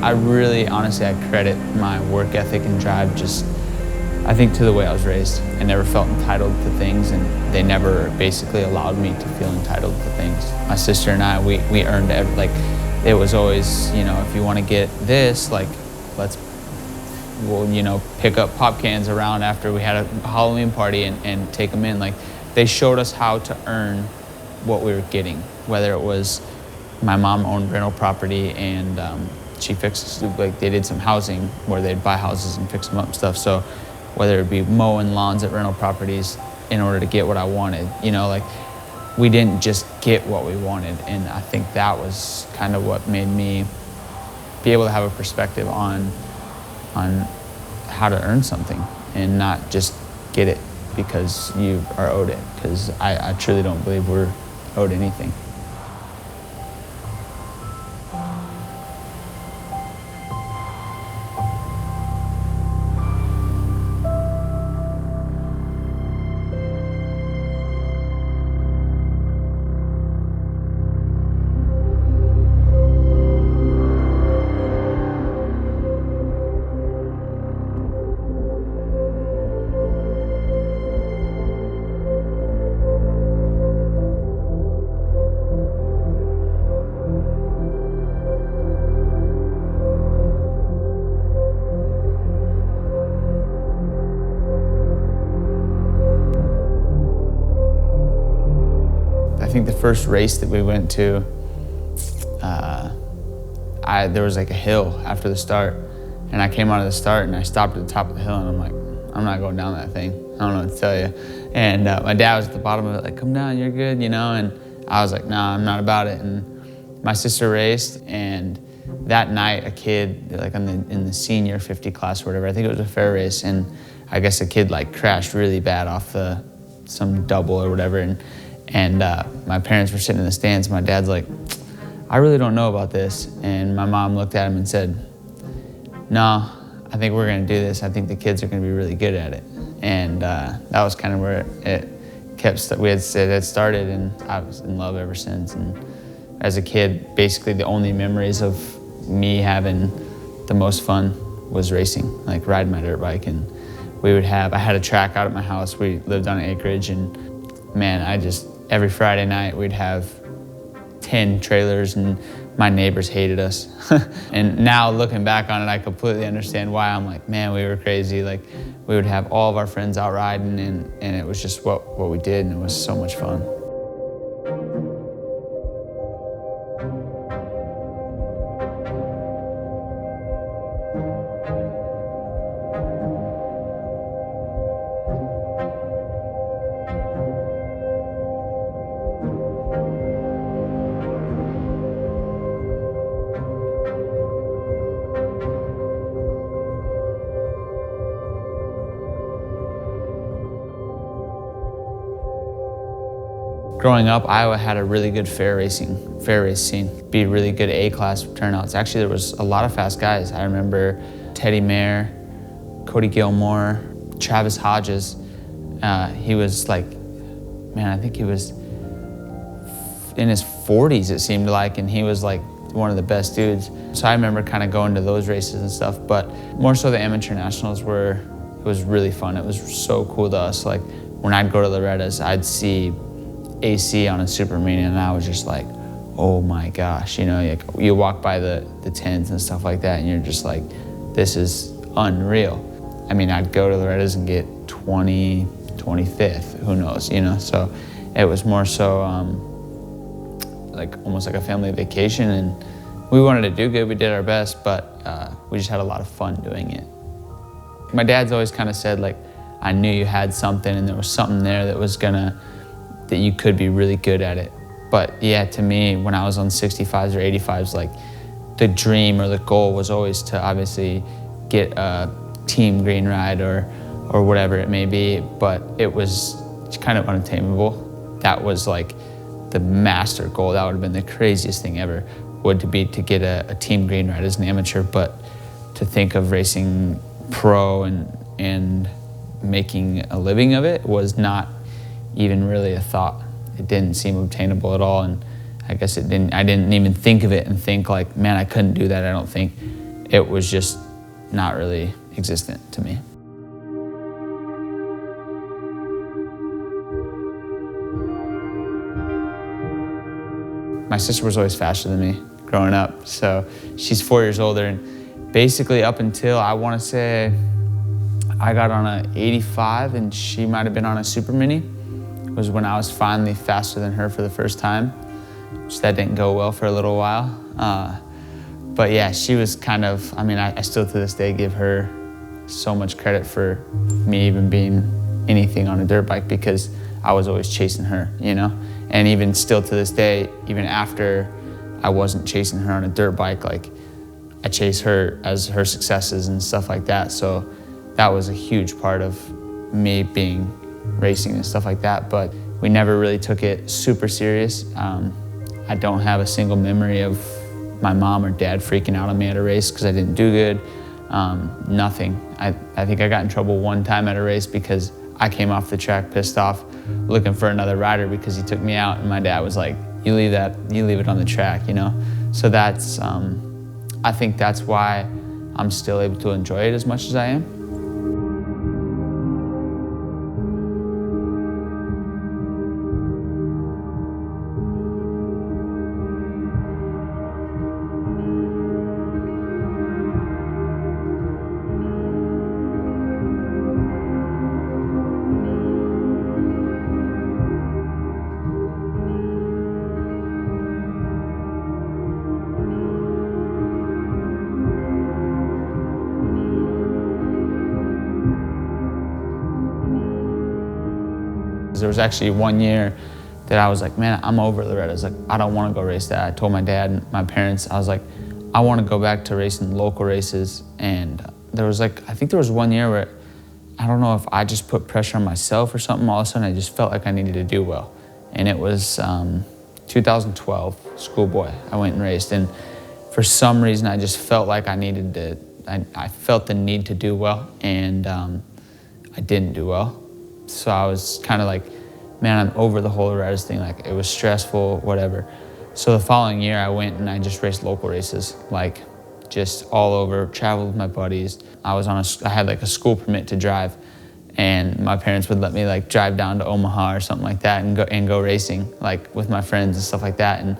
I really, honestly, I credit my work ethic and drive I think to the way I was raised. I never felt entitled to things, and they never basically allowed me to feel entitled to things. My sister and I, we earned it was always, if you want to get this, we'll pick up pop cans around after we had a Halloween party and take them in. Like, they showed us how to earn what we were getting, whether it was my mom owned rental property and she fixed, they did some housing where they'd buy houses and fix them up and stuff. So whether it be mowing lawns at rental properties in order to get what I wanted, we didn't just get what we wanted. And I think that was kind of what made me be able to have a perspective on how to earn something and not just get it because you are owed it, because I truly don't believe we're owed anything. I think the first race that we went to, there was like a hill after the start, and I came out of the start and I stopped at the top of the hill, and I'm like, I'm not going down that thing. I don't know what to tell you. And my dad was at the bottom of it, like, come down, you're good, and I was like, nah, I'm not about it. And my sister raced, and that night a kid, in the senior 50 class or whatever, I think it was a fair race, and I guess a kid crashed really bad off some double or whatever, and my parents were sitting in the stands. My dad's like, I really don't know about this. And my mom looked at him and said, no, I think we're gonna do this. I think the kids are gonna be really good at it. And that was kind of where it had started, and I was in love ever since. And as a kid, basically the only memories of me having the most fun was racing, like riding my dirt bike. And I had a track out at my house. We lived on an acreage, and man, every Friday night we'd have 10 trailers, and my neighbors hated us. And now looking back on it, I completely understand why. I'm like, man, we were crazy. Like, we would have all of our friends out riding, and it was just what we did, and it was so much fun. Growing up, Iowa had a really good fair race scene. Be really good A-class turnouts. Actually, there was a lot of fast guys. I remember Teddy Mayer, Cody Gilmore, Travis Hodges. He was I think he was in his 40s, it seemed like, and he was one of the best dudes. So I remember kind of going to those races and stuff, but more so the amateur nationals it was really fun. It was so cool to us. Like, when I'd go to Loretta's, I'd see AC on a Super Mini, and I was just like, oh my gosh, you walk by the tents and stuff like that, and you're just like, this is unreal. I mean, I'd go to Loretta's and get 25th, who knows, So it was more so almost like a family vacation, and we wanted to do good. We did our best, but we just had a lot of fun doing it. My dad's always kind of said, I knew you had something, and there was something there that you could be really good at it. But yeah, to me, when I was on 65s or 85s, the dream or the goal was always to obviously get a team green ride or whatever it may be, but it was kind of unattainable. That was the master goal. That would have been the craziest thing ever, would be to get a team green ride as an amateur. But to think of racing pro and making a living of it was not even really a thought. It didn't seem obtainable at all, and I guess I didn't even think of it and think man, I couldn't do that, I don't think. it was just not really existent to me. My sister was always faster than me growing up, so she's 4 years older, and basically up until, I want to say, I got on a 85 and she might have been on a super mini, was when I was finally faster than her for the first time, which that didn't go well for a little while. But yeah, she was kind of, I mean, I still to this day give her so much credit for me even being anything on a dirt bike, because I was always chasing her, you know? And even still to this day, even after I wasn't chasing her on a dirt bike, like I chase her as her successes and stuff like that. So that was a huge part of me being racing and stuff like that. But we never really took it super serious. I don't have a single memory of my mom or dad freaking out on me at a race because I didn't do good. Nothing. I think I got in trouble one time at a race because I came off the track pissed off looking for another rider because he took me out, and my dad was like, you leave it on the track, you know? So that's, I think that's why I'm still able to enjoy it as much as I am. There was actually one year that I was like, man, I'm over Loretta's. Like, I don't want to go race that. I told my dad and my parents, I was like, I want to go back to racing local races. And there was like, I think there was one year where, I don't know if I just put pressure on myself or something. All of a sudden, I just felt like I needed to do well. And it was 2012, schoolboy. I went and raced. And for some reason, I just felt like I needed to, I felt the need to do well. And I didn't do well. So I was kind of like, man, I'm over the whole Loretta's thing. Like, it was stressful, whatever. So the following year, I went and I just raced local races, like just all over, traveled with my buddies. I had like a school permit to drive, and my parents would let me like drive down to Omaha or something like that and go racing, like with my friends and stuff like that. And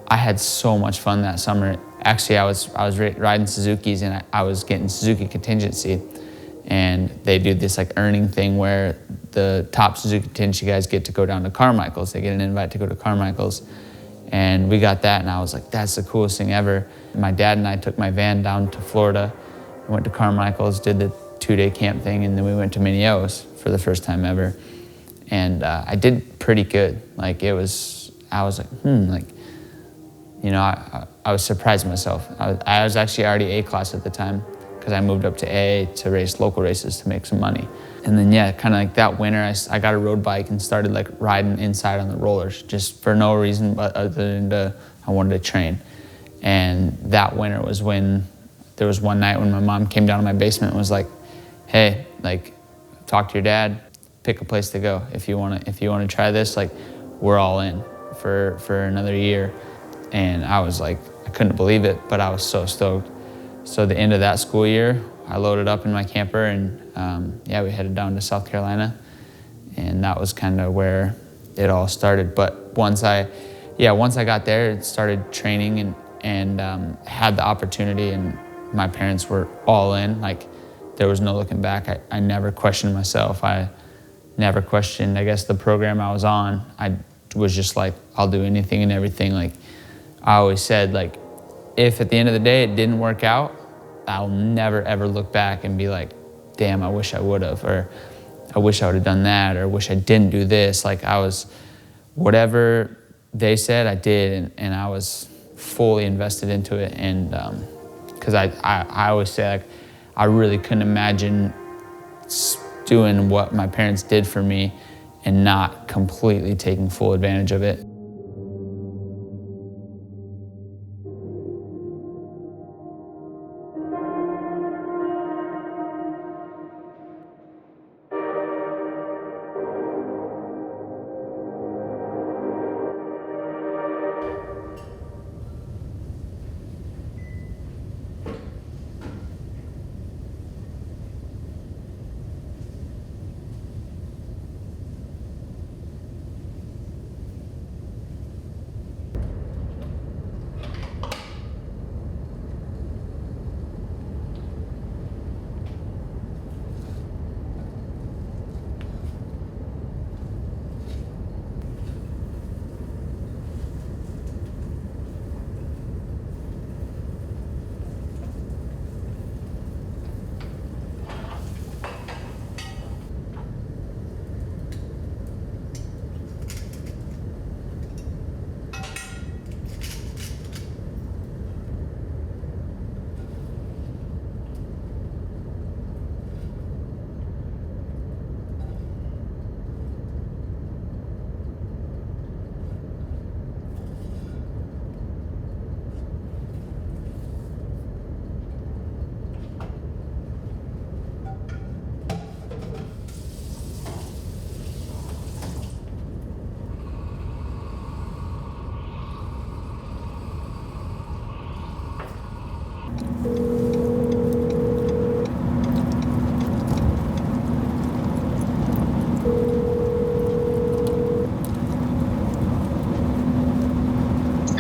I had so much fun that summer. Actually, I was riding Suzukis, and I was getting Suzuki contingency. And they do this like earning thing where the top Suzuki contingency guys get to go down to Carmichael's. They get an invite to go to Carmichael's. And we got that, and I was like, that's the coolest thing ever. My dad and I took my van down to Florida, went to Carmichael's, did the 2-day camp thing, and then we went to Minneo's for the first time ever. And I did pretty good. Like, I was like, like, you know, I was surprised myself. I was actually already A-class at the time, because I moved up to A to race local races to make some money. And then, yeah, kind of like that winter, I got a road bike and started like riding inside on the rollers, just for no reason but other than I wanted to train. And that winter was when there was one night when my mom came down to my basement and was like, hey, like, talk to your dad, pick a place to go. If you wanna try this, like, we're all in for another year. And I was like, I couldn't believe it, but I was so stoked. So the end of that school year, I loaded up in my camper, and yeah, we headed down to South Carolina, and that was kind of where it all started. But once I got there, started training and had the opportunity, and my parents were all in. Like, there was no looking back. I never questioned myself. I never questioned, I guess, the program I was on. I was just like, I'll do anything and everything. Like, I always said, like, if at the end of the day it didn't work out, I'll never ever look back and be like, damn, I wish I would have, or I wish I would have done that, or wish I didn't do this. Like, I was, whatever they said, I did, and I was fully invested into it. And because I always say, like, I really couldn't imagine doing what my parents did for me and not completely taking full advantage of it.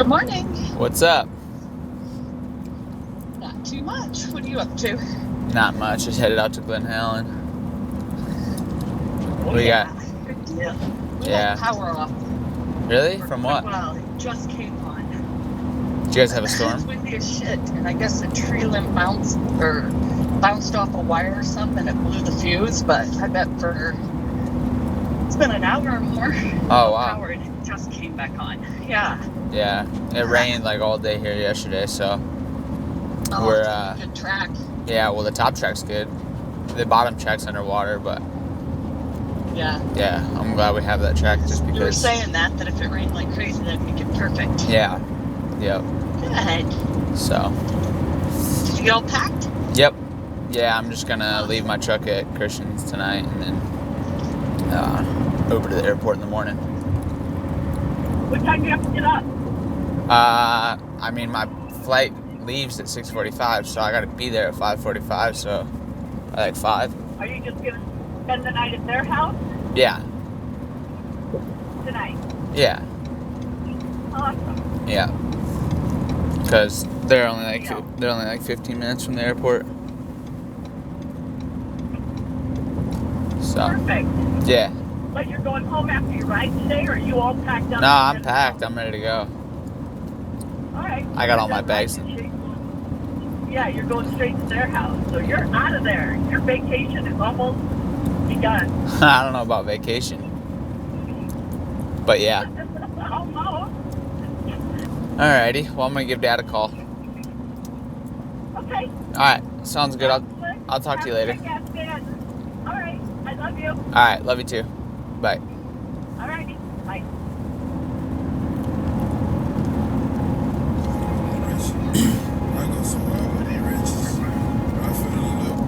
Good morning. What's up? Not too much. What are you up to? Not much. Just headed out to Glen Helen. Oh, We yeah. got. Good deal. We Yeah. had power off. Really? For From quite what? a while. It just came on. Did you guys have a It's storm? windy as shit, and I guess a tree limb bounced off a wire or something, and it blew the fuse. But I bet it's been an hour or more. Oh, wow. Power, and it just came back on. Yeah. Yeah. It rained like all day here yesterday, so Oh, we're it's a good track. yeah. Well, the top track's good. The bottom track's underwater, but Yeah. yeah, I'm glad we have that track just because. You were saying that if it rained like crazy, that'd make it perfect. Yeah. Yep. Good. So. Did you get all packed? Yep. Yeah, I'm just gonna leave my truck at Christian's tonight and then over to the airport in the morning. What time do you have to get up? I mean, my flight leaves at 6:45, so I gotta be there at 5:45. So, like 5. Are you just gonna spend the night at their house Yeah. tonight? Yeah. Awesome. Yeah. Because they're only like 15 minutes from the airport. So. Perfect. Yeah. But you're going home after your ride today, or are you all packed up? No, I'm packed. I'm ready to go. All right. I got all my bags. Yeah, you're going straight to their house, so you're out of there. Your vacation is almost begun. I don't know about vacation, but yeah. Almost. Alrighty. Well, I'm gonna give Dad a call. Okay. All right. Sounds good. I'll talk to you later. All right. I love you. All right. Love you too. Bye. All righty. Bye. I go somewhere where they riches. I feel a little.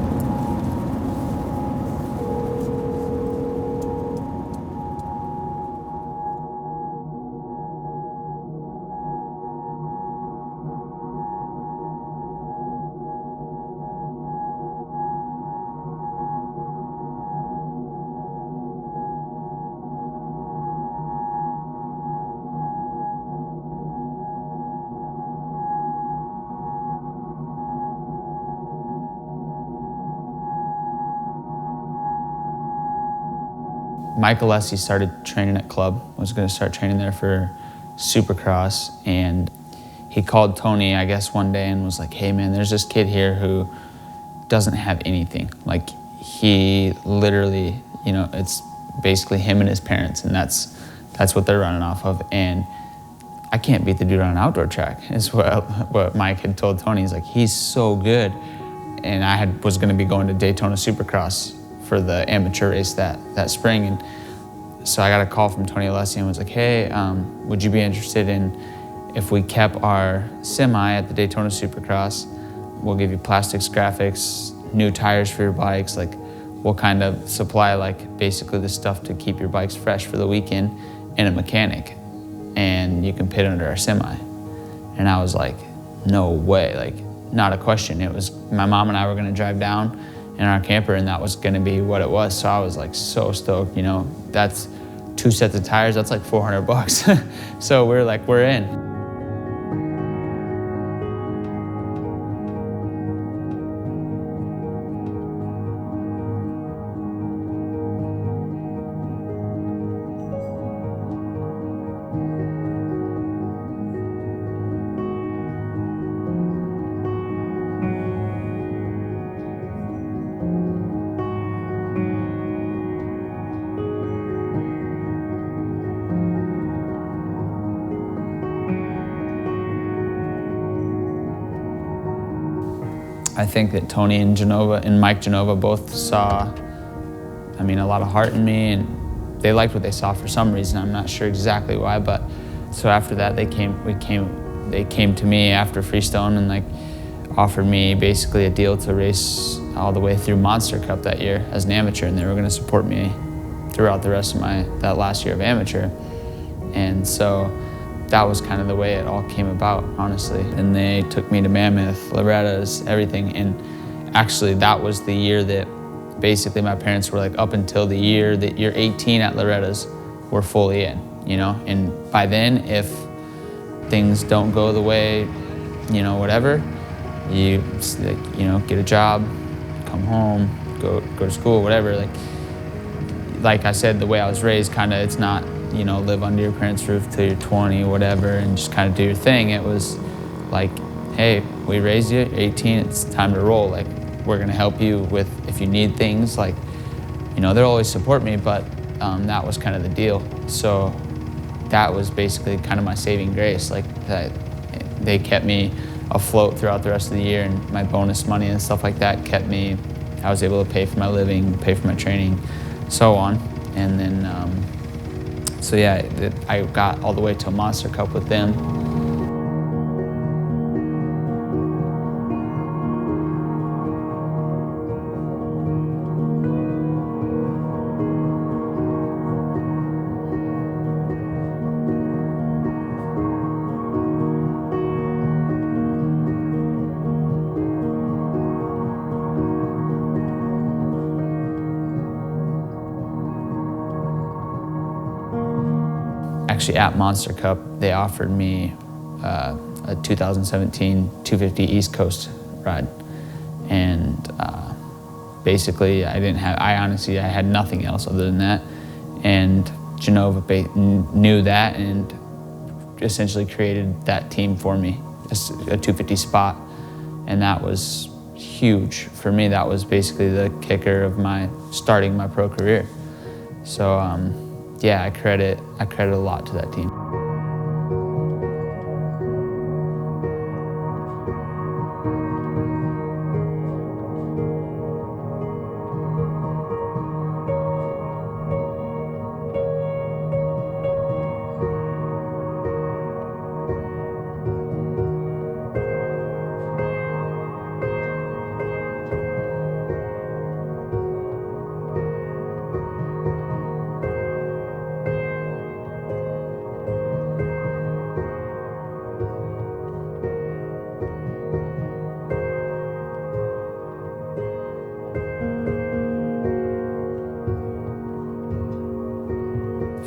Mike Alessi started training at club, was gonna start training there for supercross, and he called Tony, I guess, one day and was like, hey man, there's this kid here who doesn't have anything. Like, he literally, it's basically him and his parents, and that's what they're running off of. And I can't beat the dude on an outdoor track, is what Mike had told Tony. He's like, he's so good. And I was gonna be going to Daytona Supercross for the amateur race that spring. And so I got a call from Tony Alessi and was like, hey, would you be interested in, if we kept our semi at the Daytona Supercross, we'll give you plastics, graphics, new tires for your bikes, like we'll kind of supply like basically the stuff to keep your bikes fresh for the weekend, and a mechanic, and you can pit under our semi. And I was like, no way, like not a question. It was, my mom and I were gonna drive down in our camper, and that was gonna be what it was. So I was like so stoked, that's 2 sets of tires, that's like $400. So we're like, we're in. I think that Tony and Mike Genova both saw, a lot of heart in me, and they liked what they saw for some reason. I'm not sure exactly why, but so after that they came to me after Freestone and like offered me basically a deal to race all the way through Monster Cup that year as an amateur, and they were going to support me throughout the rest of that last year of amateur. And so that was kind of the way it all came about, honestly. And they took me to Mammoth, Loretta's, everything. And actually that was the year that basically my parents were like, up until the year that you're 18 at Loretta's, we're fully in, And by then, if things don't go the way, whatever, you get a job, come home, go to school, whatever. Like I said, the way I was raised, kind of, it's not, live under your parents' roof till you're 20, whatever, and just kind of do your thing. It was like, hey, we raised you, 18, it's time to roll. Like, we're gonna help you with, if you need things, like, they'll always support me, but that was kind of the deal. So that was basically kind of my saving grace. Like, that they kept me afloat throughout the rest of the year, and my bonus money and stuff like that kept me, I was able to pay for my living, pay for my training, so on. And then, so yeah, I got all the way to a Monster Cup with them. Actually, at Monster Cup, they offered me a 2017 250 East Coast ride. And basically, I honestly had nothing else other than that. And Genova knew that and essentially created that team for me, a 250 spot. And that was huge. For me, that was basically the kicker of starting my pro career. So, yeah, I credit a lot to that team.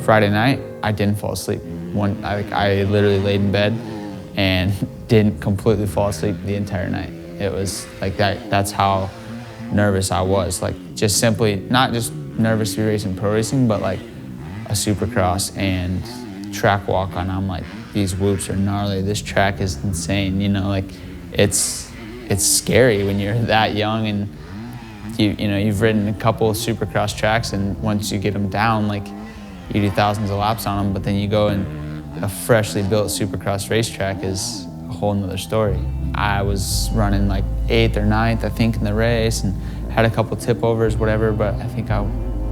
Friday night, I didn't fall asleep. I literally laid in bed and didn't completely fall asleep the entire night. It was like that. That's how nervous I was. Like, just simply, not just nervous to be racing pro racing, but like a supercross and track walk on. I'm like, these whoops are gnarly. This track is insane. Like, it's scary when you're that young, and you've ridden a couple of supercross tracks, and once you get them down, like, you do thousands of laps on them, but then you go and a freshly built supercross racetrack is a whole nother story. I was running like 8th or 9th, I think, in the race, and had a couple tip overs, whatever, but I think I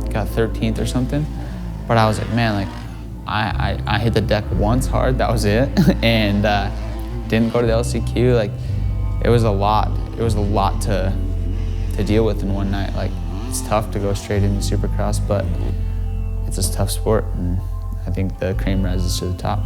got 13th or something. But I was like, man, like, I hit the deck once hard, that was it, and didn't go to the LCQ. Like, it was a lot. It was a lot to deal with in one night. Like, it's tough to go straight into supercross, but it's a tough sport, and I think the cream rises to the top.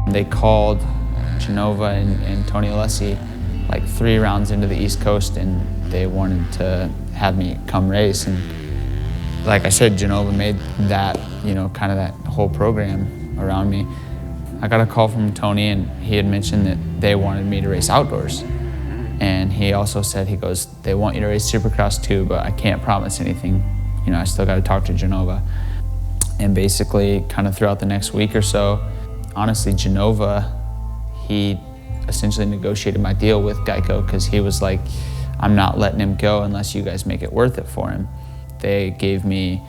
They called Genova and Tony Alessi like 3 rounds into the East Coast, and they wanted to have me come race. And like I said, Genova made that, kind of that whole program around me. I got a call from Tony, and he had mentioned that they wanted me to race outdoors. And he also said, he goes, they want you to race Supercross too, but I can't promise anything. I still got to talk to Genova. And basically, kind of throughout the next week or so, honestly, Genova, he essentially negotiated my deal with Geico, because he was like, I'm not letting him go unless you guys make it worth it for him. They gave me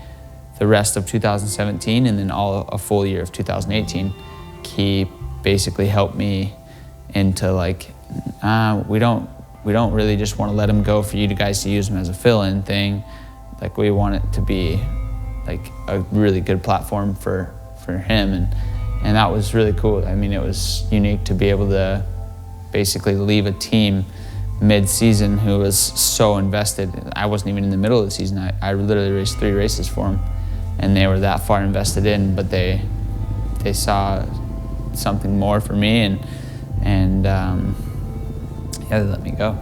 the rest of 2017 and then a full year of 2018. He basically helped me into like, we don't really just want to let him go for you guys to use him as a fill-in thing. Like, we want it to be like a really good platform for him, and that was really cool. I mean, it was unique to be able to basically leave a team mid-season who was so invested. I wasn't even in the middle of the season. I literally raced 3 races for them, and they were that far invested in, but they saw something more for me, and yeah, they let me go.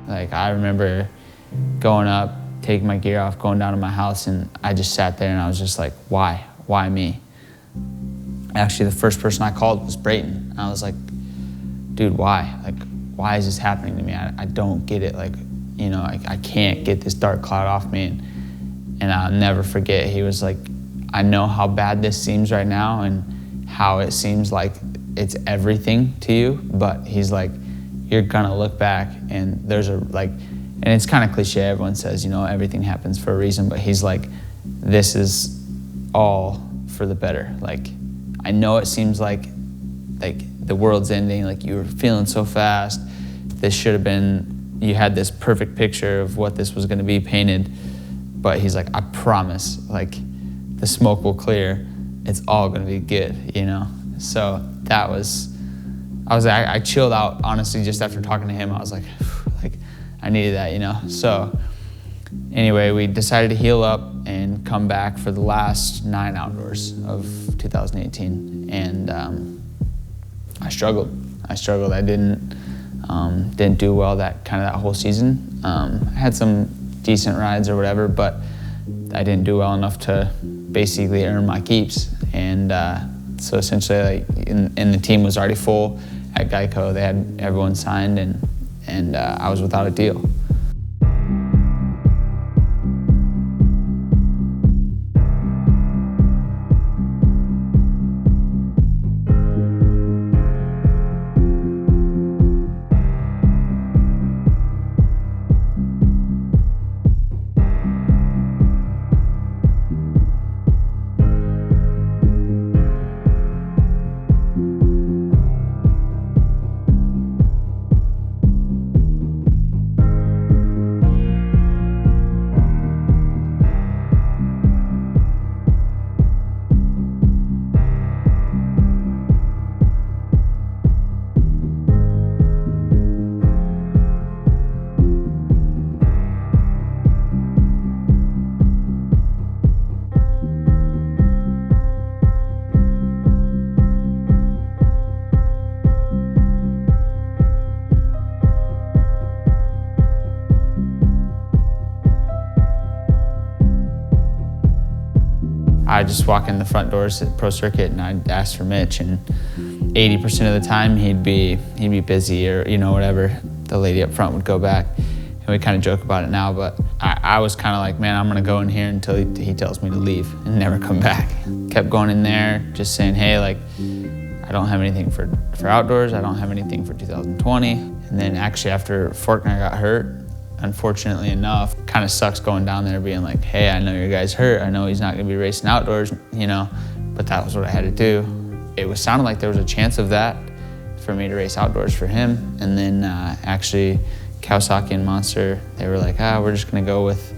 Like, I remember going up, taking my gear off, going down to my house, and I just sat there and I was just like, why? Why me? Actually, the first person I called was Brayton. I was like, dude, why? Like, why is this happening to me? I don't get it. Like, you know, I can't get this dark cloud off me. And I'll never forget, he was like, I know how bad this seems right now and how it seems like it's everything to you, but he's like, you're gonna look back and there's a, like, and it's kind of cliche, everyone says, you know, everything happens for a reason, but he's like, this is all for the better. Like, I know it seems like the world's ending, like you were feeling so fast, this should have been, you had this perfect picture of what this was gonna be painted, but he's like, I promise, like, the smoke will clear, it's all gonna be good, you know? So that was, I chilled out, honestly, just after talking to him. I was like, I needed that, you know? So anyway, we decided to heal up and come back for the last 9 outdoors of 2018. And I struggled. I didn't do well that whole season. I had some decent rides or whatever, but I didn't do well enough to basically earn my keeps. And so essentially, like, and the team was already full at Geico. They had everyone signed, and I was without a deal. I just walk in the front doors at Pro Circuit and I'd ask for Mitch, and 80% of the time he'd be busy, or whatever. The lady up front would go back, and we kind of joke about it now, but I was kind of like, man, I'm gonna go in here until he tells me to leave and never come back. Kept going in there, just saying, hey, like, I don't have anything for outdoors, I don't have anything for 2020. And then actually after Faulkner got hurt, unfortunately enough, kind of sucks going down there being like, hey, I know your guy's hurt, I know he's not gonna be racing outdoors, but that was what I had to do. It sounded like there was a chance of that for me to race outdoors for him. And then actually Kawasaki and Monster, they were like, we're just gonna go with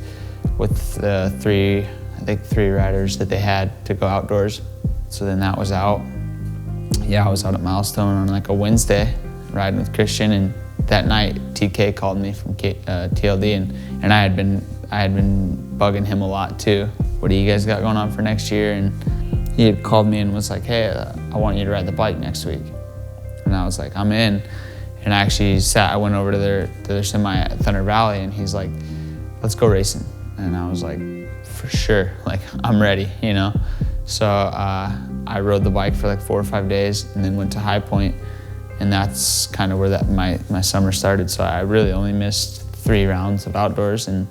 the three riders that they had to go outdoors. So then that was out. Yeah, I was out at Milestone on like a Wednesday riding with Christian, and that night TK called me from TLD, and I had been bugging him a lot too. What do you guys got going on for next year? And he had called me and was like, hey, I want you to ride the bike next week. And I was like, I'm in. And I actually I went over to their semi at Thunder Valley, and he's like, let's go racing. And I was like, for sure, like, I'm ready, So I rode the bike for like 4 or 5 days, and then went to High Point, and that's kind of where my summer started. So I really only missed 3 rounds of outdoors, and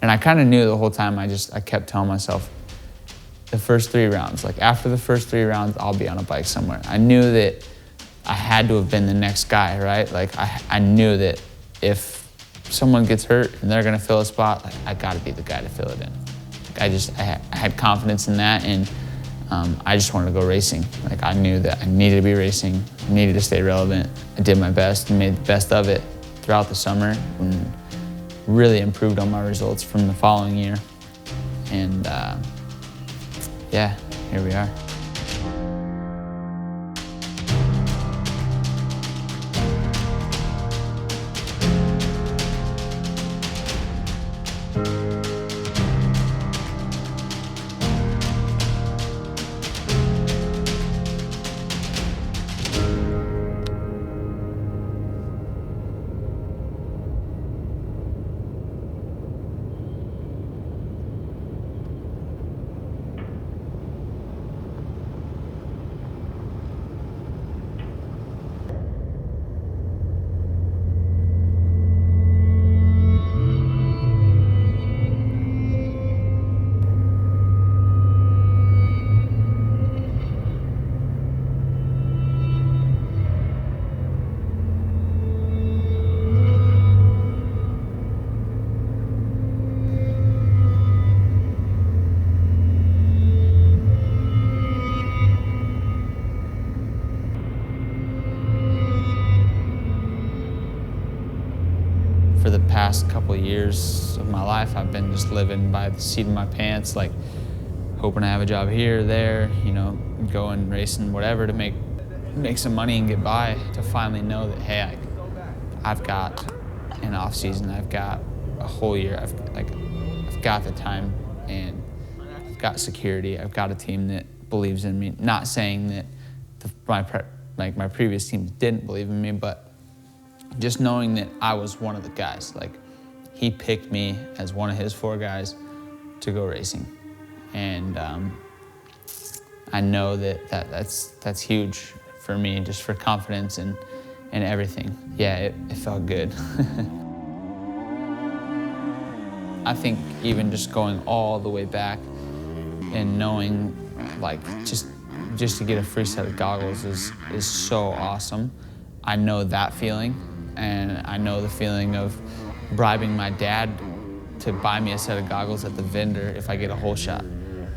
I kind of knew the whole time. I kept telling myself, the first 3 rounds, like after the first 3 rounds, I'll be on a bike somewhere. I knew that I had to have been the next guy, right? Like I knew that if someone gets hurt and they're gonna fill a spot, like, I gotta be the guy to fill it in. Like I had confidence in that, and I just wanted to go racing. Like, I knew that I needed to be racing, I needed to stay relevant. I did my best and made the best of it throughout the summer, and really improved on my results from the following year. And yeah, here we are. For the past couple of years of my life, I've been just living by the seat of my pants, like hoping to have a job here, there, going racing, whatever, to make some money and get by. To finally know that, hey, I've got an off season, I've got a whole year, I've got the time, and I've got security. I've got a team that believes in me. Not saying that my previous team didn't believe in me, but just knowing that I was one of the guys. Like, he picked me as one of his 4 guys to go racing. And I know that's huge for me, just for confidence and everything. Yeah, it felt good. I think even just going all the way back and knowing, like, just to get a free set of goggles is so awesome. I know that feeling. And I know the feeling of bribing my dad to buy me a set of goggles at the vendor if I get a hole shot.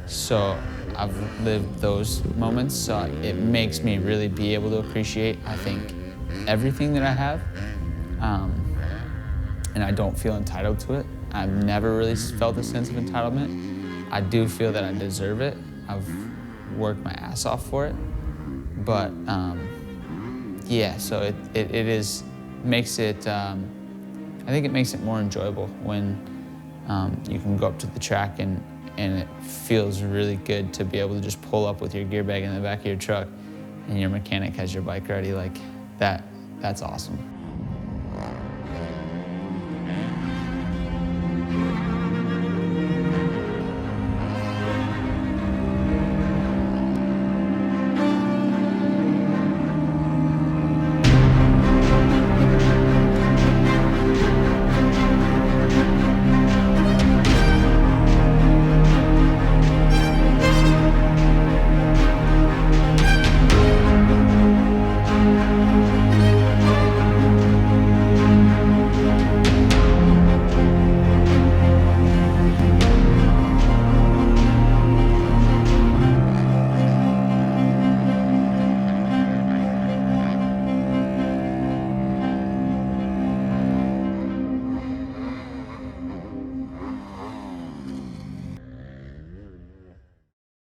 So I've lived those moments, so it makes me really be able to appreciate, I think, everything that I have. And I don't feel entitled to it. I've never really felt a sense of entitlement. I do feel that I deserve it. I've worked my ass off for it. But yeah, so it makes it, I think it makes it more enjoyable when you can go up to the track and it feels really good to be able to just pull up with your gear bag in the back of your truck and your mechanic has your bike ready. Like, that's awesome.